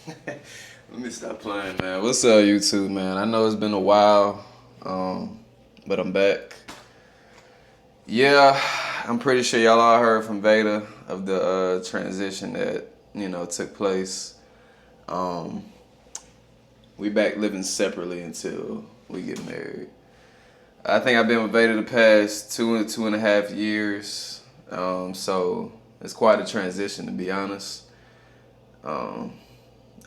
Let me stop playing, man. What's up, YouTube, man? I know it's been a while, but I'm back. Yeah, I'm pretty sure y'all all heard from Veda of the transition that took place. Um, we back living separately until we get married. I think I've been with Veda the past 2.5 years, so it's quite a transition to be honest. Um,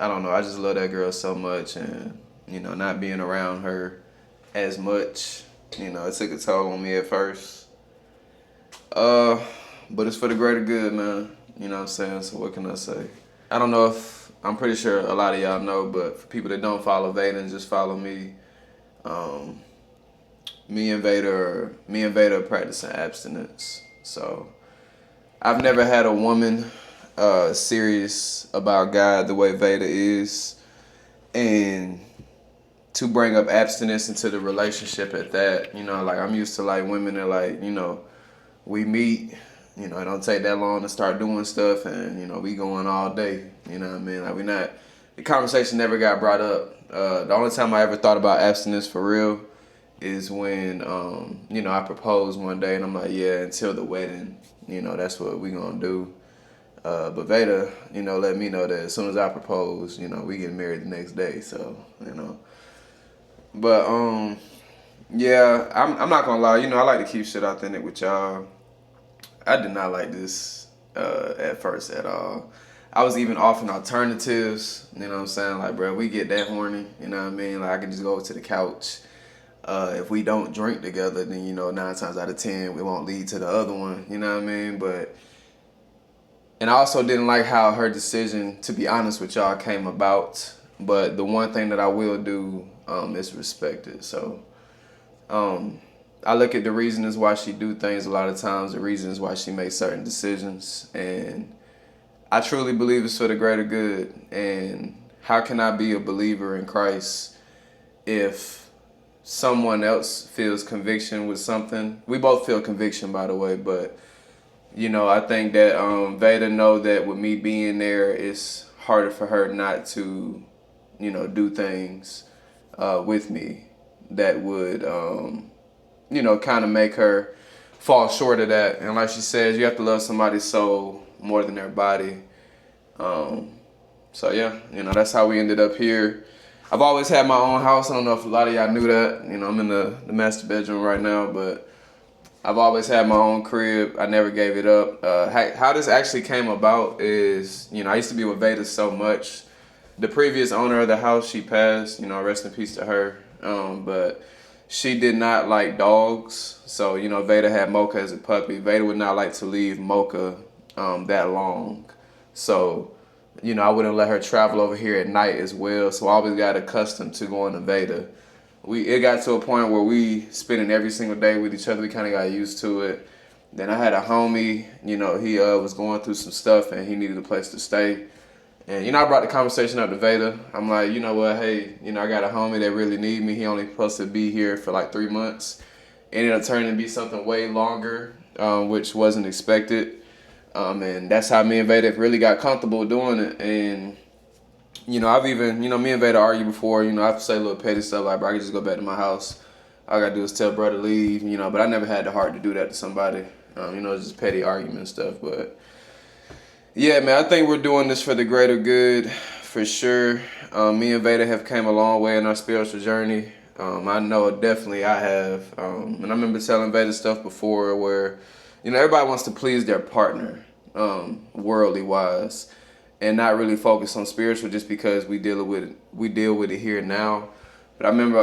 I don't know. I just love that girl so much, and not being around her as much, it took a toll on me at first. Uh, but it's for the greater good, man. You know what I'm saying? So what can I say? I don't know if I'm pretty sure a lot of y'all know, but for people that don't follow Vader and just follow me, um, me and Vader are practicing abstinence. So I've never had a woman serious about God the way Vader is, and to bring up abstinence into the relationship at that, like I'm used to like women that like, we meet, it don't take that long to start doing stuff and, we going all day, you know what I mean? Like the conversation never got brought up. The only time I ever thought about abstinence for real is when, I proposed one day and I'm like, yeah, until the wedding, that's what we gonna do. But Veda, let me know that as soon as I propose, we get married the next day. So, But yeah, I'm not gonna lie. I like to keep shit authentic with y'all. I did not like this at first at all. I was even offering alternatives. You know what I'm saying? Like, bro, we get that horny. You know what I mean? Like, I can just go to the couch. If we don't drink together, then 9 times out of 10 we won't lead to the other one. You know what I mean? And I also didn't like how her decision, to be honest with y'all, came about. But the one thing that I will do is respect it. So I look at the reasons why she do things a lot of times, the reasons why she makes certain decisions, and I truly believe it's for the greater good. And how can I be a believer in Christ if someone else feels conviction with something? We both feel conviction, by the way, but I think that Veda know that with me being there, it's harder for her not to, do things with me that would, kind of make her fall short of that. And like she says, you have to love somebody's soul more than their body. So yeah, that's how we ended up here. I've always had my own house. I don't know if a lot of y'all knew that. I'm in the master bedroom right now, but I've always had my own crib. I never gave it up. How this actually came about is, I used to be with Veda so much. The previous owner of the house, she passed. Rest in peace to her. But she did not like dogs. So, Veda had Mocha as a puppy. Veda would not like to leave Mocha that long. So, I wouldn't let her travel over here at night as well. So I always got accustomed to going to Veda. It got to a point where we spending every single day with each other. We kind of got used to it. Then I had a homie, he was going through some stuff and he needed a place to stay. And, I brought the conversation up to Veda. I'm like, you know what, hey, I got a homie that really need me. He only supposed to be here for like 3 months. Ended up turning to be something way longer, which wasn't expected. And that's how me and Veda really got comfortable doing it. And, I've even, me and Veda argue before. I have to say a little petty stuff like, bro, I can just go back to my house. All I got to do is tell bro to leave, but I never had the heart to do that to somebody. It's just petty argument stuff, but yeah, man, I think we're doing this for the greater good, for sure. Me and Veda have came a long way in our spiritual journey. I know definitely I have. And I remember telling Veda stuff before where, everybody wants to please their partner, worldly wise, and not really focus on spiritual just because we deal with it here now. But I remember,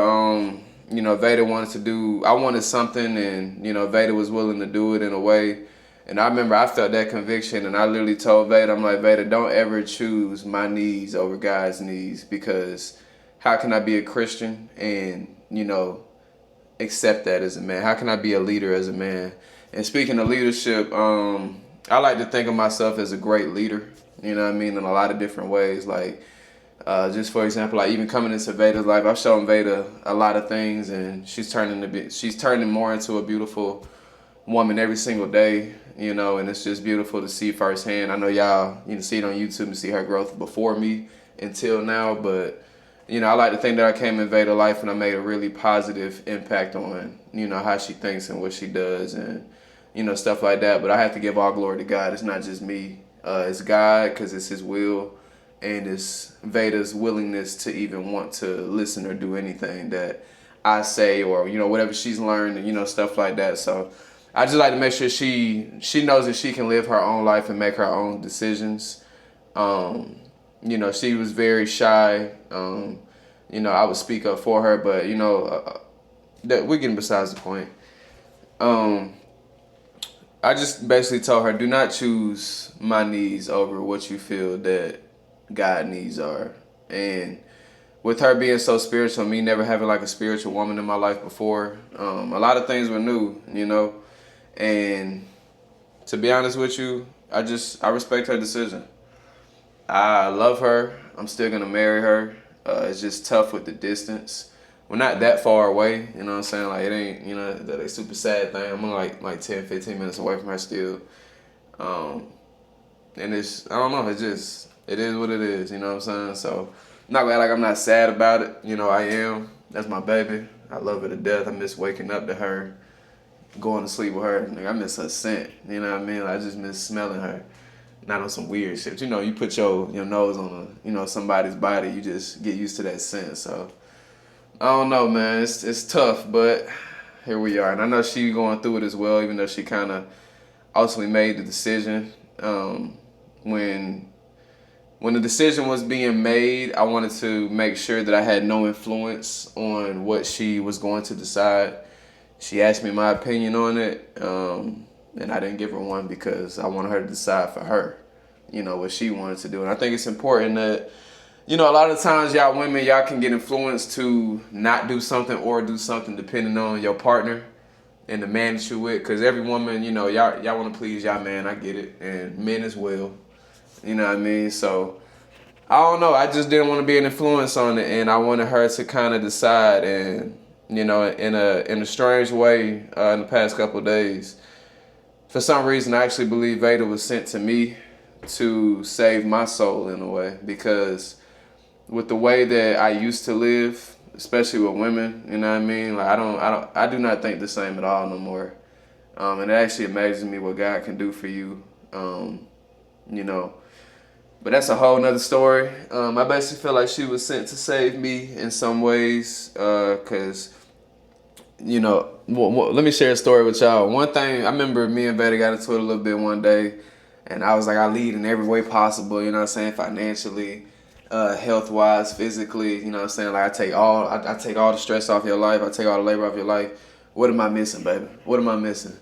Veda I wanted something, and Veda was willing to do it in a way. And I remember I felt that conviction, and I literally told Veda, I'm like, Veda, don't ever choose my needs over God's needs, because how can I be a Christian and, accept that as a man? How can I be a leader as a man? And speaking of leadership, I like to think of myself as a great leader, in a lot of different ways. Like, just for example, like even coming into Veda's life, I've shown Veda a lot of things, and she's turning more into a beautiful woman every single day, and it's just beautiful to see firsthand. I know y'all, see it on YouTube and see her growth before me until now. But I like to think that I came in Vada's life and I made a really positive impact on how she thinks and what she does and stuff like that. But I have to give all glory to God. It's not just me. It's God, because it's His will, and it's Vada's willingness to even want to listen or do anything that I say, or whatever she's learned, and stuff like that. So I just like to make sure she knows that she can live her own life and make her own decisions. She was very shy. I would speak up for her, but that we're getting besides the point. I just basically told her, do not choose my needs over what you feel that God needs are. And with her being so spiritual, me never having like a spiritual woman in my life before, a lot of things were new, and to be honest with you, I respect her decision. I love her. I'm still gonna marry her. It's just tough with the distance. We're not that far away, you know what I'm saying? Like, it ain't, that a super sad thing. I'm only like 10, 15 minutes away from her still. And it's, I don't know, it is what it is, you know what I'm saying? So, I'm not gonna act like I'm not sad about it. I am. That's my baby. I love her to death. I miss waking up to her, going to sleep with her. Like, I miss her scent, you know what I mean? Like, I just miss smelling her. Not on some weird shit. You put your nose on somebody's body, you just get used to that scent, so. I don't know, man. It's tough, but here we are. And I know she going through it as well, even though she kind of ultimately made the decision. When the decision was being made, I wanted to make sure that I had no influence on what she was going to decide. She asked me my opinion on it, and I didn't give her one because I wanted her to decide for her, what she wanted to do. And I think it's important that a lot of times y'all women, y'all can get influenced to not do something or do something depending on your partner and the man that you with. Because every woman, y'all want to please y'all man. I get it. And men as well. You know what I mean? So, I don't know. I just didn't want to be an influence on it. And I wanted her to kind of decide. And, in a strange way, in the past couple of days, for some reason, I actually believe Vada was sent to me to save my soul in a way. Because with the way that I used to live, especially with women, you know what I mean? Like, I do not think the same at all no more. And it actually amazes me what God can do for you, But that's a whole nother story. I basically feel like she was sent to save me in some ways, because, let me share a story with y'all. One thing, I remember me and Betty got into it a little bit one day, and I was like, I lead in every way possible, you know what I'm saying, financially, health-wise, physically, you know what I'm saying? Like, I take all the stress off your life. I take all the labor off your life. What am I missing, baby? What am I missing?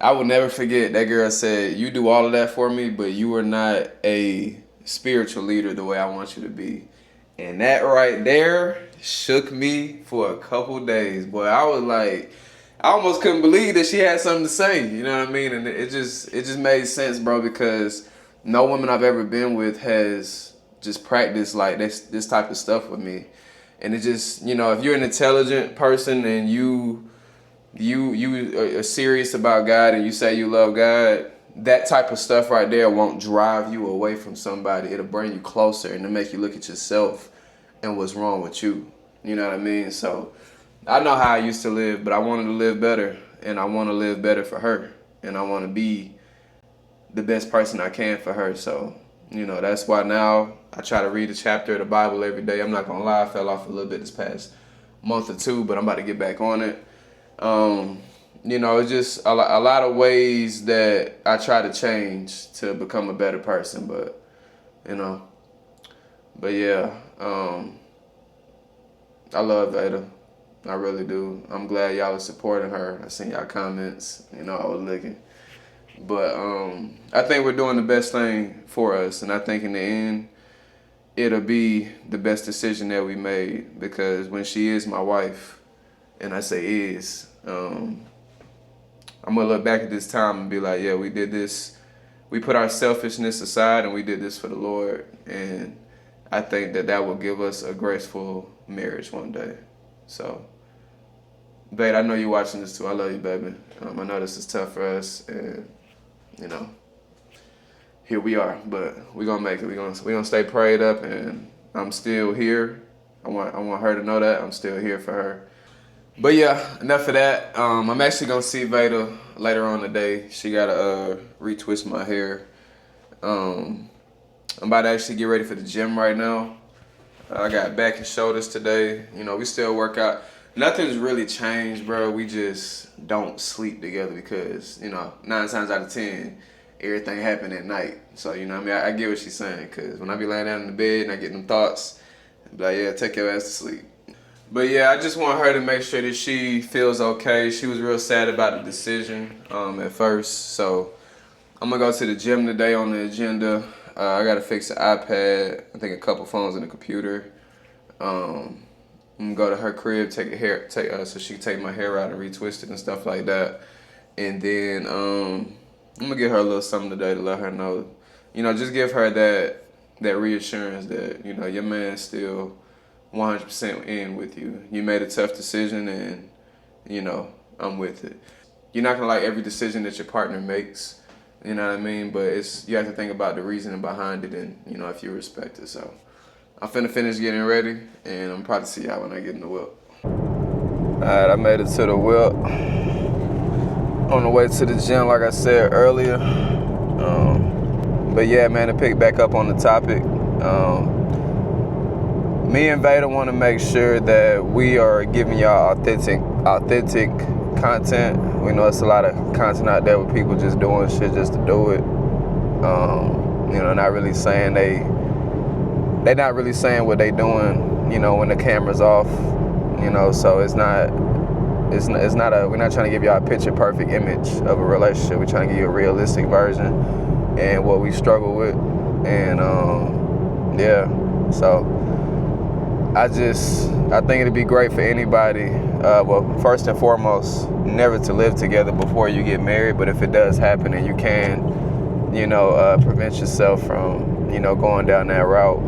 I will never forget that girl said, you do all of that for me, but you are not a spiritual leader the way I want you to be. And that right there shook me for a couple days. Boy, I was like, I almost couldn't believe that she had something to say, you know what I mean? And it just made sense, bro, because no woman I've ever been with has just practice like this type of stuff with me. And it just, if you're an intelligent person and you are serious about God and you say you love God, that type of stuff right there won't drive you away from somebody. It'll bring you closer and it'll make you look at yourself and what's wrong with you. You know what I mean? So I know how I used to live, but I wanted to live better, and I want to live better for her, and I want to be the best person I can for her. So, that's why now I try to read a chapter of the Bible every day. I'm not going to lie, I fell off a little bit this past month or two, but I'm about to get back on it. It's just a lot of ways that I try to change to become a better person, but yeah, I love Vada. I really do. I'm glad y'all are supporting her. I seen y'all comments, I was looking. But I think we're doing the best thing for us, and I think in the end, it'll be the best decision that we made, because when she is my wife, and I say is, I'm gonna look back at this time and be like, yeah, we did this. We put our selfishness aside and we did this for the Lord, and I think that will give us a graceful marriage one day. So, babe, I know you're watching this too. I love you, baby. I know this is tough for us, and here we are. But we're gonna make it. We're gonna stay prayed up, and I'm still here. I want her to know that I'm still here for her. But yeah, enough of that. I'm actually gonna see Veda later on today. She gotta retwist my hair. I'm about to actually get ready for the gym right now. I got back and shoulders today. You know, we still work out. Nothing's really changed, bro. We just don't sleep together because, you know, 9 times out of 10, everything happened at night. So, you know what I mean? I get what she's saying, because when I be laying down in the bed and I get them thoughts, I be like, yeah, take your ass to sleep. But yeah, I just want her to make sure that she feels okay. She was real sad about the decision at first. So I'm gonna go to the gym today on the agenda. I gotta fix the iPad, I think a couple phones and a computer. I'm gonna go to her crib, so she can take my hair out and retwist it and stuff like that. And then I'm gonna give her a little something today to let her know, you know, just give her that reassurance that, you know, your man's still 100% in with you. You made a tough decision, and, you know, I'm with it. You're not gonna like every decision that your partner makes, you know what I mean? But you have to think about the reasoning behind it, and, you know, if you respect it. So I'm finna finish getting ready, and I'm probably see y'all when I get in the whip. All right, I made it to the whip. On the way to the gym, like I said earlier. But yeah, man, to pick back up on the topic, me and Veda want to make sure that we are giving y'all authentic content. We know it's a lot of content out there with people just doing shit just to do it. You know, not really saying they're not really saying what they doing, you know, when the camera's off, you know. So we're not trying to give y'all a picture perfect image of a relationship. We're trying to give you a realistic version and what we struggle with. And yeah, so I think it'd be great for anybody, well, first and foremost, never to live together before you get married. But if it does happen and you can, you know, prevent yourself from, you know, going down that route,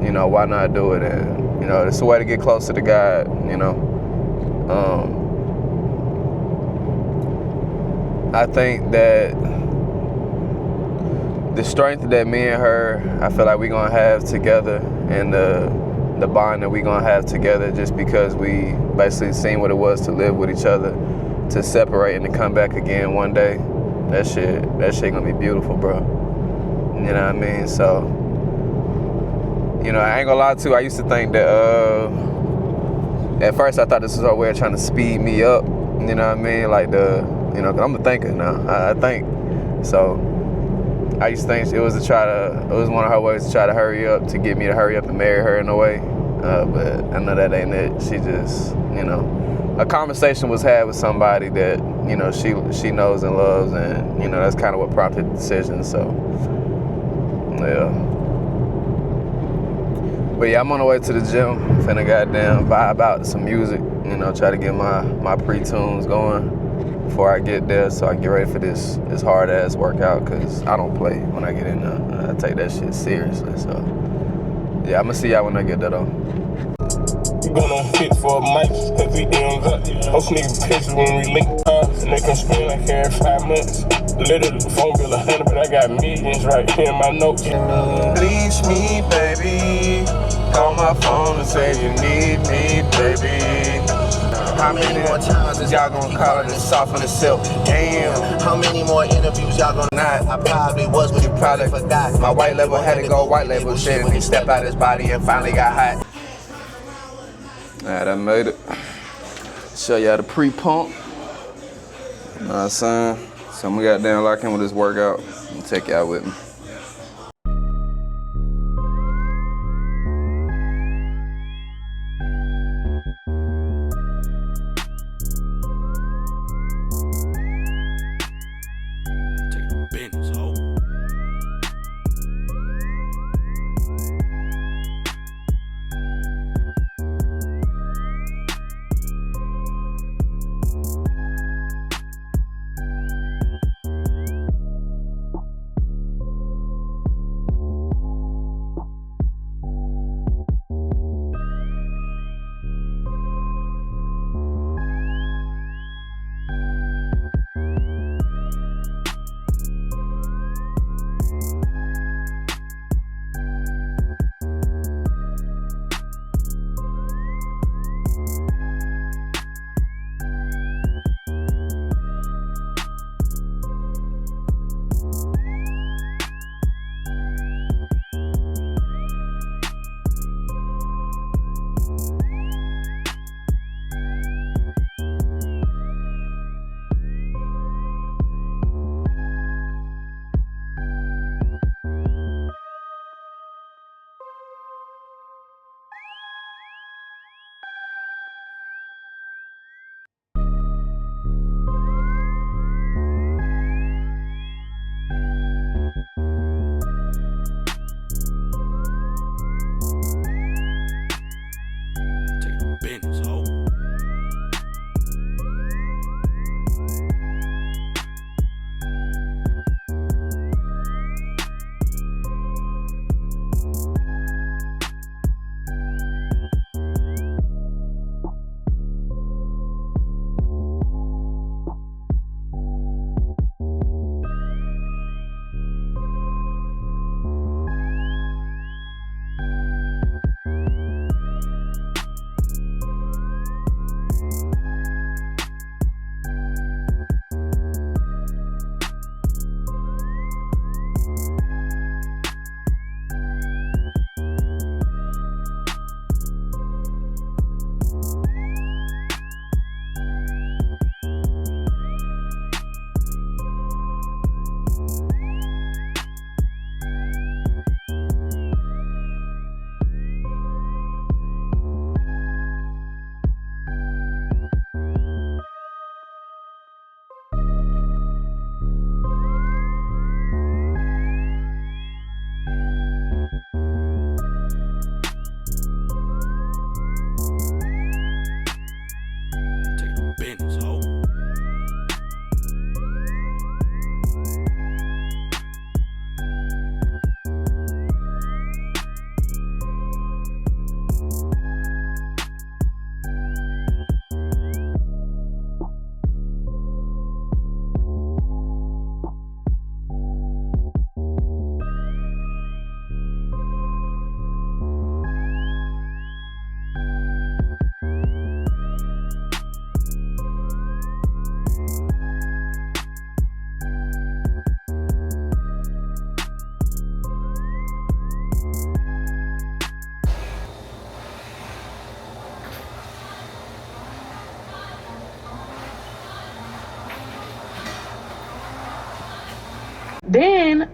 you know, why not do it? And, you know, it's a way to get closer to God, you know. I think that the strength that me and her, I feel like we're gonna have together, and the bond that we're gonna have together, just because we basically seen what it was to live with each other, to separate and to come back again one day. That shit gonna be beautiful, bro. You know what I mean? So, you know, I ain't gonna lie to you, I used to think that, at first I thought this was her way of trying to speed me up, you know what I mean? Like you know, 'cause I'm a thinker now, I think. So I used to think it was one of her ways to try to hurry up, to get me to hurry up and marry her in a way. But I know that ain't it. She just, you know, a conversation was had with somebody that, you know, she knows and loves, and, you know, that's kind of what prompted the decision. So, yeah. But yeah, I'm on the way to the gym. Finna goddamn vibe out to some music, you know, try to get my pre-tunes going before I get there, so I can get ready for this hard ass workout, because I don't play when I get in there. I take that shit seriously. So yeah, I'm gonna see y'all when I get there though. You going on hit for a mic, cause we DMs up. I'm sneaking pictures when we link times, and they can spend like every 5 months. Literally, the phone bill 100, but I got millions right here in my notes. Please me, baby. Call my phone and say you need me, baby. How many more times is y'all gonna call it and soften the silk? Damn. How many more interviews y'all gonna Not. I probably was, but you probably forgot. My white label had to go white label shit when he stepped out his body and finally got hot. Alright, I made it. Show y'all the pre-pump. You know what I'm saying? So I'm gonna goddamn lock in with this workout and take y'all with me.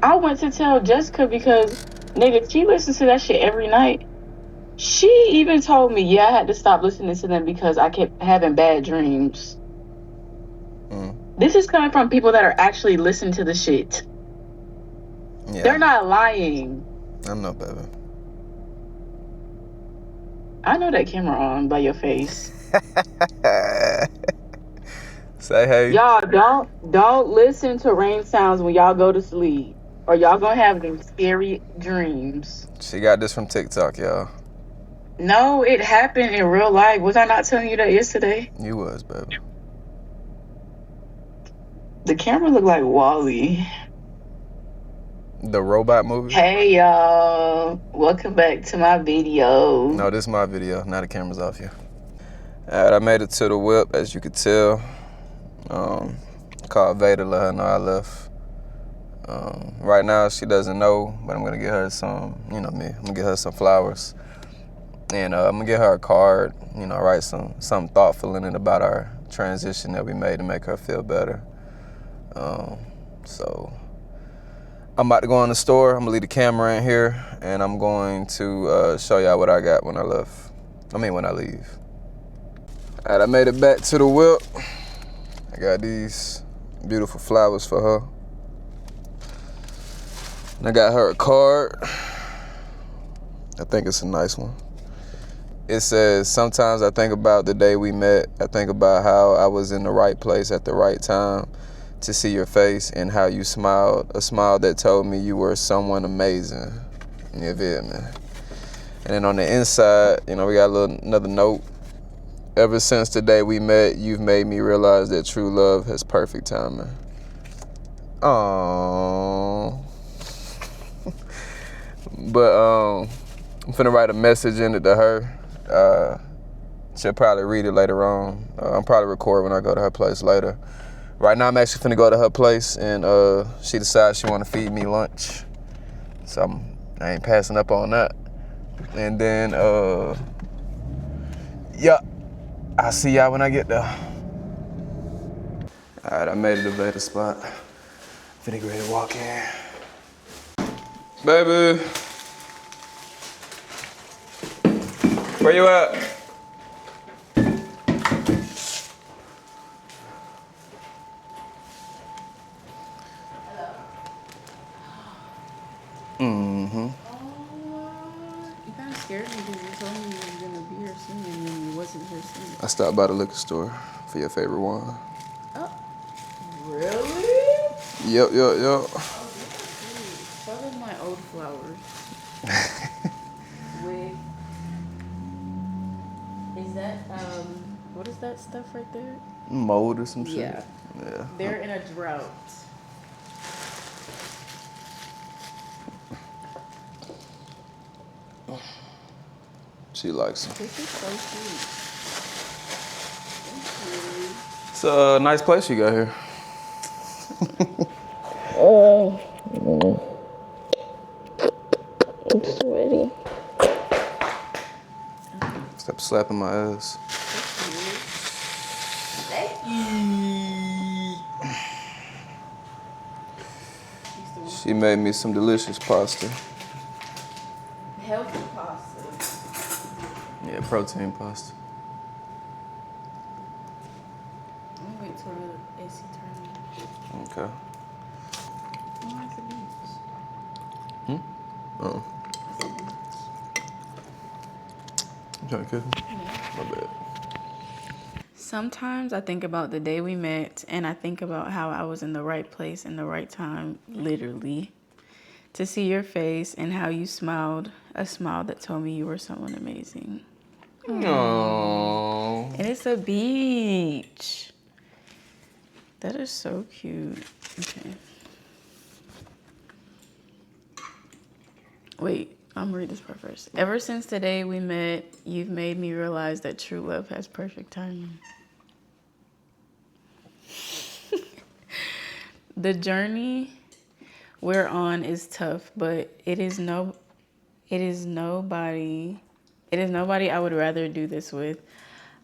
I went to tell Jessica because, nigga, she listens to that shit every night. She even told me, yeah, I had to stop listening to them because I kept having bad dreams. This is coming from people that are actually listening to the shit. Yeah, They're not lying. I know, baby. I know that camera on by your face. Say hey. Y'all don't listen to rain sounds when y'all go to sleep, or y'all gonna have them scary dreams. She got this from TikTok, y'all. No, it happened in real life. Was I not telling you that yesterday? You was, baby. The camera looked like Wall-E. The robot movie? Hey y'all, welcome back to my video. No, this is my video. Now the camera's off you. Alright, I made it to the whip, as you could tell. Called Vader, let her know I left. Right now, she doesn't know, but I'm gonna get her some, you know me, I'm gonna get her some flowers. And I'm gonna get her a card, you know, write something thoughtful in it about our transition that we made to make her feel better. So I'm about to go in the store. I'm gonna leave the camera in here, and I'm going to show y'all what I got when I leave. All right, I made it back to the whip. I got these beautiful flowers for her. And I got her a card. I think it's a nice one. It says, sometimes I think about the day we met. I think about how I was in the right place at the right time to see your face and how you smiled, a smile that told me you were someone amazing. You feel me? And then on the inside, you know, we got another note. Ever since the day we met, you've made me realize that true love has perfect timing. Aww. But I'm finna write a message in it to her. She'll probably read it later on. I'll probably record when I go to her place later. Right now I'm actually finna go to her place, and she decides she wanna feed me lunch. So I ain't passing up on that. And then, yeah, I'll see y'all when I get there. All right, I made it to Vader spot. Finna get ready to walk in. Baby. Where you at? Mm-hmm. You kind of scared me because you told me you were gonna be here soon and then you wasn't here soon. I stopped by the liquor store for your favorite wine. Oh, really? Yep. Oh, that's sweet. Show them my old flowers. With, is that, what is that stuff right there? Mold or some shit? Yeah. Yeah. They're in a drought. She likes them. This is so sweet. Thank you. It's a nice place you got here. I'm sweaty. Stop slapping my ass. Thank you. She made me some delicious pasta. Healthy pasta. Yeah, protein pasta. I'm gonna wait till the AC turns. Okay. Oh, it's the beach. Oh. You trying to kiss me? Yeah. My bad. Sometimes I think about the day we met, and I think about how I was in the right place in the right time, literally, to see your face and how you smiled, a smile that told me you were someone amazing. Aww. And it's a beach. That is so cute. Okay. Wait, I'm gonna read this part first. Ever since the day we met, you've made me realize that true love has perfect timing. The journey we're on is tough, but it is nobody I would rather do this with.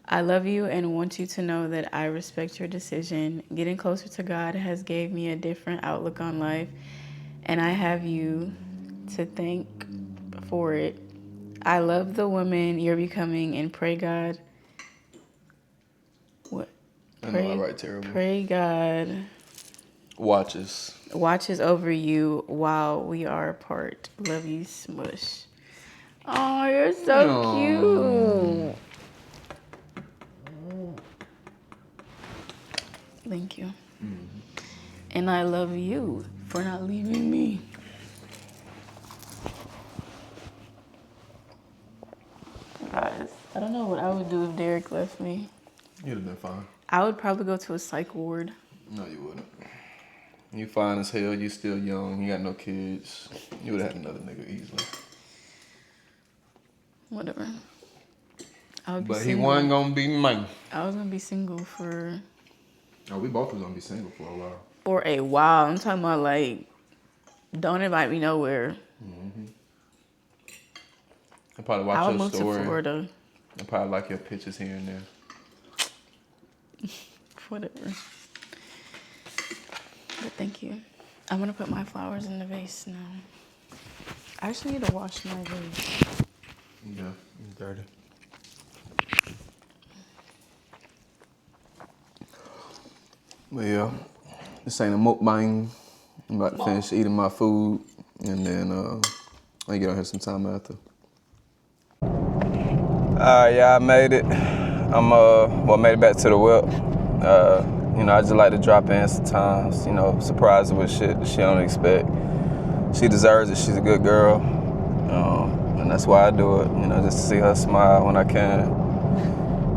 I love you and want you to know that I respect your decision. Getting closer to God has gave me a different outlook on life, and I have you to thank for it. I love the woman you're becoming and pray God. What? I know I write terrible. Pray God watches over you while we are apart. Love you, Smush. Oh, you're so cute. Thank you. And I love you for not leaving me. Guys, I don't know what I would do if Derek left me. You'd have been fine. I would probably go to a psych ward. No, you wouldn't. You fine as hell. You still young. You got no kids. You would have had another nigga easily. Whatever. I would be But single. he wasn't gonna be mine. I was gonna be single for... Oh, we both was gonna be single for a while. For a while. I'm talking about, like, don't invite me nowhere. Mm-hmm. I probably watch I would your move story. to Florida. I probably like your pictures here and there. Whatever. But thank you. I'm gonna put my flowers in the vase now. I actually need to wash my vase. Yeah, it's dirty. But yeah, this ain't a mukbang. I'm about to finish eating my food, and then I get on here sometime after. Yeah, I made it. Made it back to the whip. I just like to drop in sometimes, surprise her with shit that she don't expect. She deserves it. She's a good girl. And that's why I do it, just to see her smile when I can.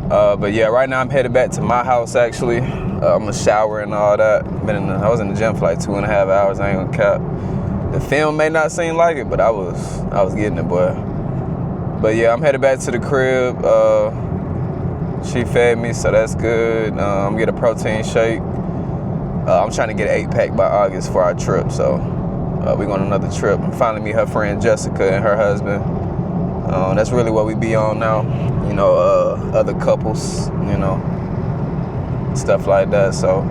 But yeah, right now I'm headed back to my house, actually. I'm gonna shower and all that. I was in the gym for like 2.5 hours, I ain't gonna cap. The film may not seem like it, but I was getting it, boy. But yeah, I'm headed back to the crib. She fed me, so that's good. I'm gonna get a protein shake. I'm trying to get an 8-pack by August for our trip, so we're going on another trip. And finally meet her friend Jessica and her husband. That's really what we be on now. Other couples, stuff like that. So,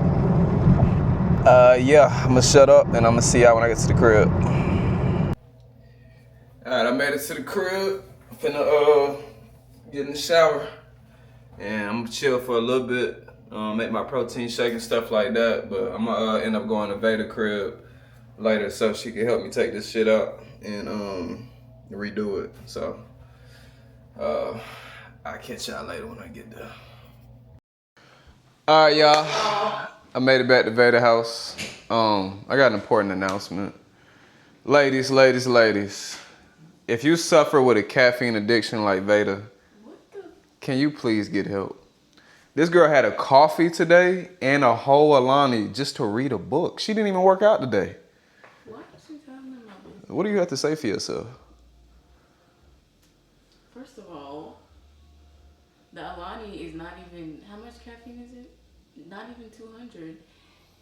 yeah, I'm gonna shut up and I'm gonna see y'all when I get to the crib. All right, I made it to the crib. I'm finna get in the shower. And I'm gonna chill for a little bit, make my protein shake and stuff like that. But I'm gonna end up going to Veda crib later so she can help me take this shit out and redo it. So I'll catch y'all later when I get there. All right, y'all. I made it back to Veda house. I got an important announcement. Ladies. If you suffer with a caffeine addiction like Veda, can you please get help? This girl had a coffee today and a whole Alani just to read a book. She didn't even work out today. Why is she telling them about this? What do you have to say for yourself? First of all, the Alani is not even, how much caffeine is it? Not even 200.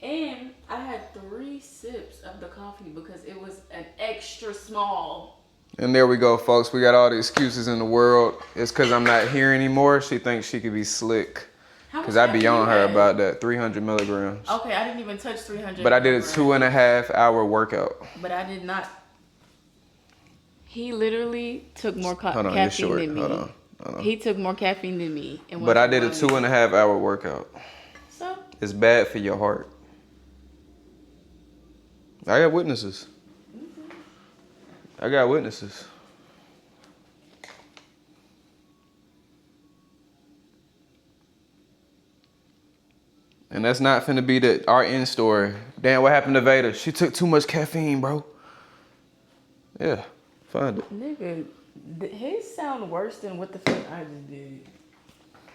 And I had 3 sips of the coffee because it was an extra small. And there we go, folks. We got all the excuses in the world. It's because I'm not here anymore. She thinks she could be slick. Because I be on her about that. 300 milligrams. Okay, I didn't even touch 300. But I did a 2.5 hour workout. But I did not. He literally took more caffeine than me. Hold on. He took more caffeine than me. But I did a 2.5 hour workout. So? It's bad for your heart. I got witnesses. I got witnesses. And that's not finna be our end story. Damn, what happened to Veda? She took too much caffeine, bro. Yeah, find it. Nigga, his sound worse than what the fuck I just did.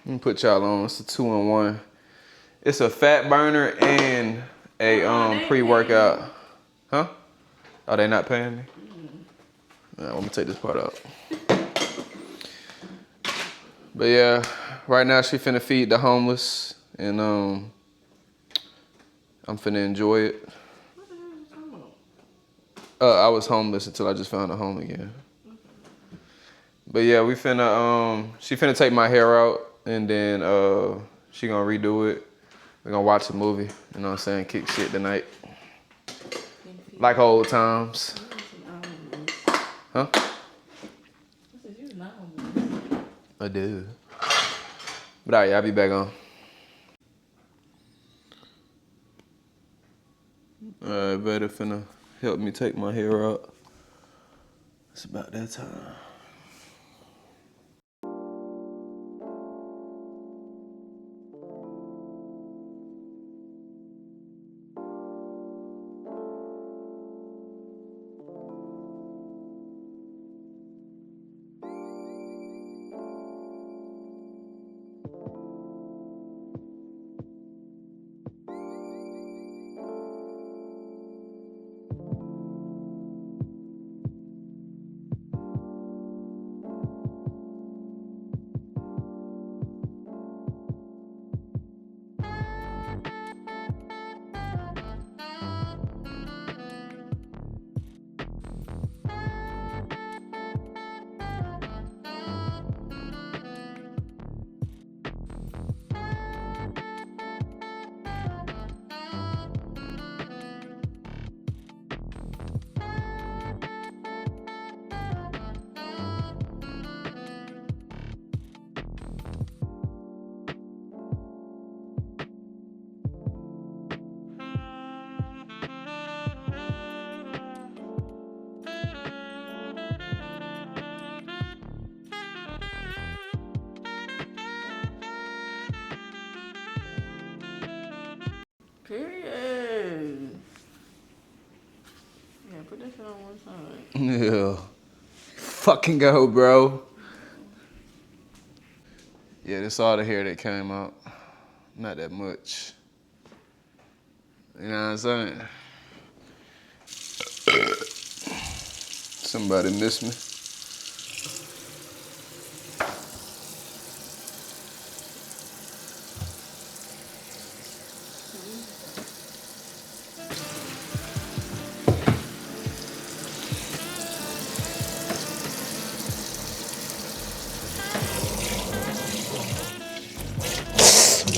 Let me put y'all on. It's a 2-in-1. It's a fat burner and a pre-workout. Huh? Oh, they not paying me? Alright, let me take this part out. But yeah, right now she finna feed the homeless, and I'm finna enjoy it. What the hell are you talking about? I was homeless until I just found a home again. But yeah, we finna she finna take my hair out, and then she gonna redo it. We're gonna watch a movie, you know what I'm saying? Kick shit tonight. Like old times. Huh? I do. But alright, I'll be back on. Alright, better finna help me take my hair out. It's about that time. Period. Yeah, put that shit on one side. Yeah. Fucking go, bro. Yeah, this all the hair that came out. Not that much. You know what I'm saying? Somebody miss me.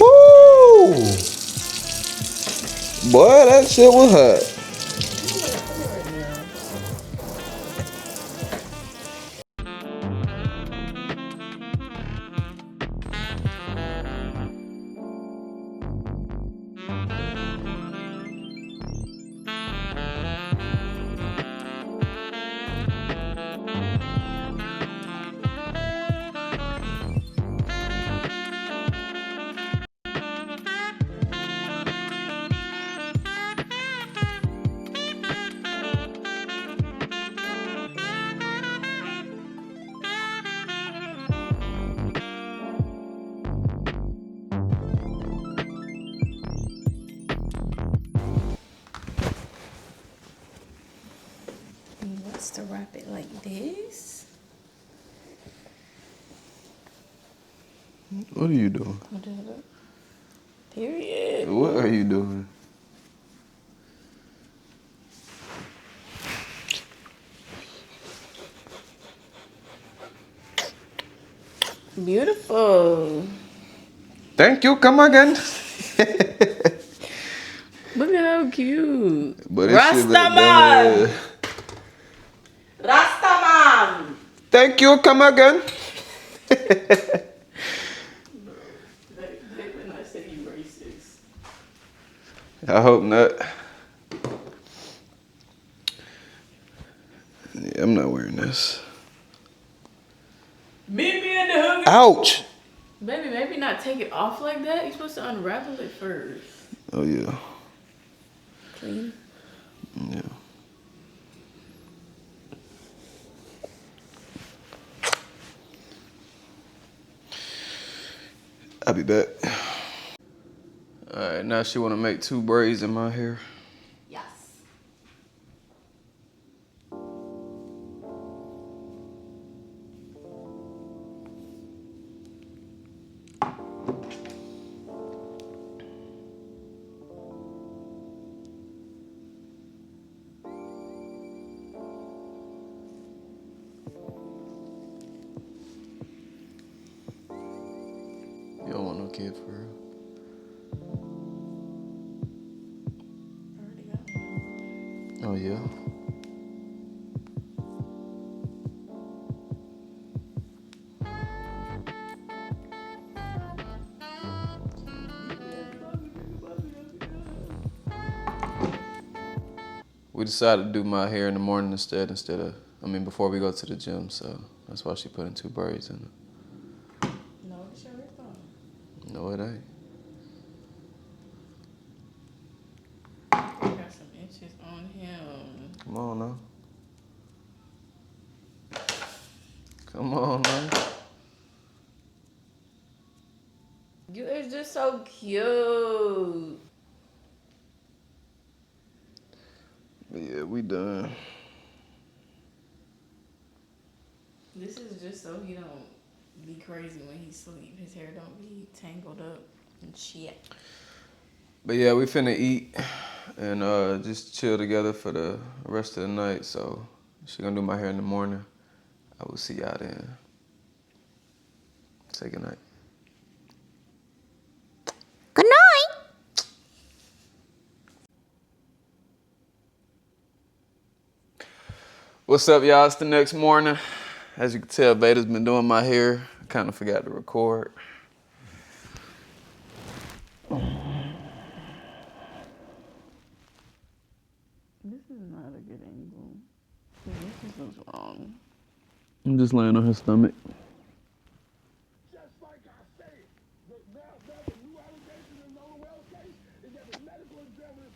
Woo! Boy, that shit was hot. What's to wrap it like this? What are you doing? Period. What are you doing? Beautiful. Thank you, come again. Look at how cute. But this shit look dumb Rastaman. as hell. Rastaman. Thank you, come again. They would not say you racist. I hope not. Yeah, I'm not wearing this. Meet me in the hood. Ouch! Baby, maybe not take it off like that. You're supposed to unravel it first. Oh yeah. Clean. Yeah. I'll be back. Alright, now she wanna make 2 braids in my hair. Yes. You don't want no kid for real. Already got one. Oh yeah. we decided to do my hair in the morning before we go to the gym. So that's why she putting 2 braids in it. No, it's your phone. No, it ain't. Got some inches on him. Come on now. Come on now. You is just so cute. Yeah, we done. This is just so he don't be crazy when he sleep. His hair don't be tangled up and shit. But yeah, we finna eat and just chill together for the rest of the night. So she gonna do my hair in the morning. I will see y'all then. Say goodnight. Good night. What's up, y'all? It's the next morning. As you can tell, Beta's been doing my hair. I kind of forgot to record. This is not a good angle. This is what's wrong. I'm just laying on her stomach. Just like I said, the new allegation in the Noel case is that the medical examiner.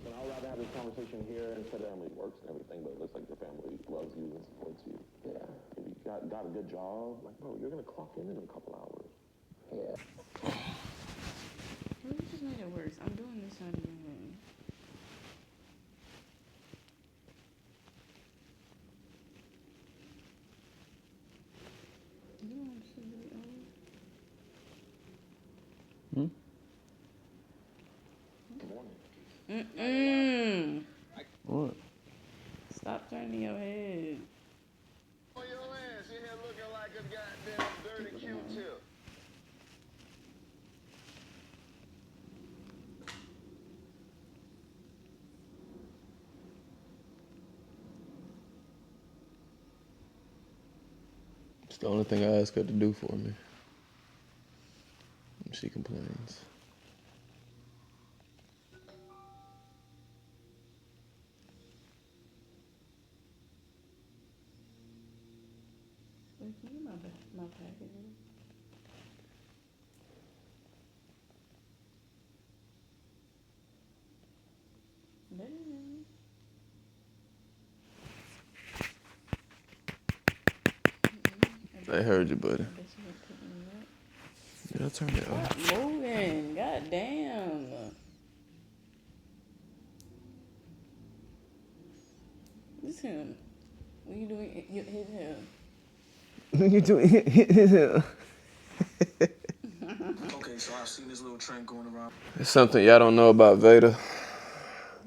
But I'd rather have this conversation here instead of family works and everything, but it looks like your family loves you and supports you. Yeah. If you got a good job, like, bro, you're gonna clock in a couple hours. Yeah. You just made it worse. I'm doing this on your name. You want to do it? What? Stop turning your head. On your ass, in here looking like a goddamn dirty Q-tip. It's the only thing I ask her to do for me. And she complains. Wait, can you get my package? I heard you, buddy. I bet you ain't picking me up. Did I turn it off? Stop moving. God damn. This him. What you doing? Hit him. You doing? Okay, so I've seen this little trend going around. It's something y'all don't know about Veda,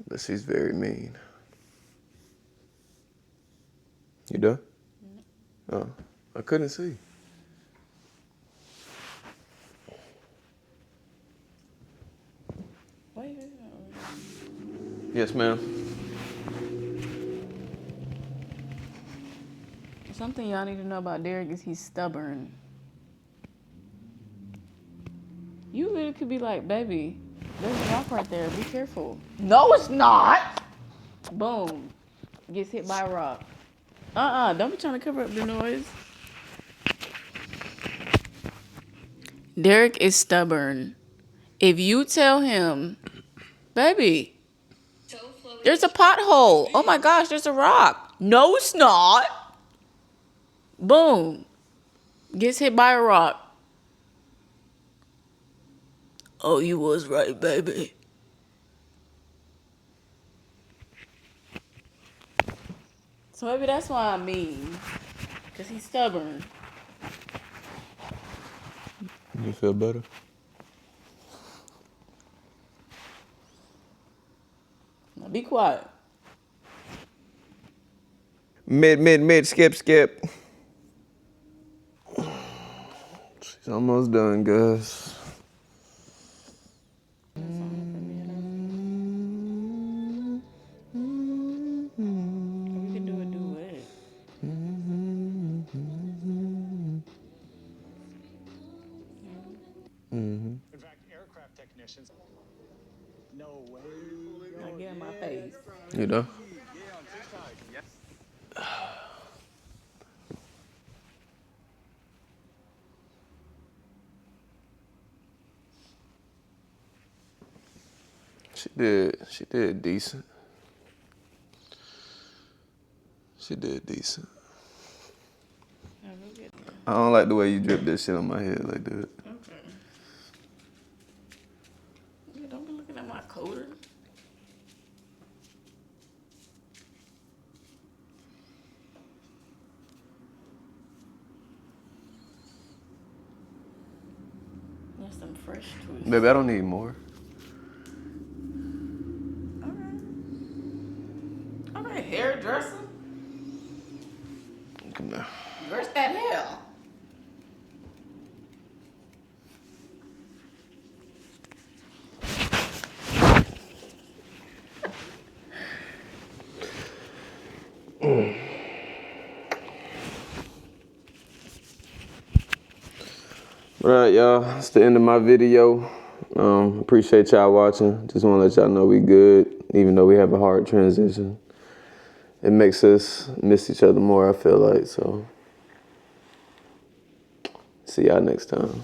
but she's very mean. You done? Oh, I couldn't see. Wait. Yes, ma'am. Something y'all need to know about Derek is he's stubborn. You literally could be like, baby, there's a rock right there. Be careful. No, it's not. Boom. Gets hit by a rock. Don't be trying to cover up the noise. Derek is stubborn. If you tell him, baby, there's a pothole. Oh my gosh, there's a rock. No, it's not. Boom. Gets hit by a rock. Oh, you was right, baby. So maybe that's why I'm mean. Because he's stubborn. You feel better? Now be quiet. Mid, skip. She's almost done, guys. We could do a duet. Not get in my face. You know? She did decent. She did decent. I don't like the way you drip this shit on my head like that. Okay. Yeah, don't be looking at my coater. There's some fresh twists. Baby, I don't need more. All right, hairdresser. Come now. Where's that hair? Right, y'all. That's the end of my video. Appreciate y'all watching. Just want to let y'all know we good, even though we have a hard transition. It makes us miss each other more, I feel like. So, see y'all next time.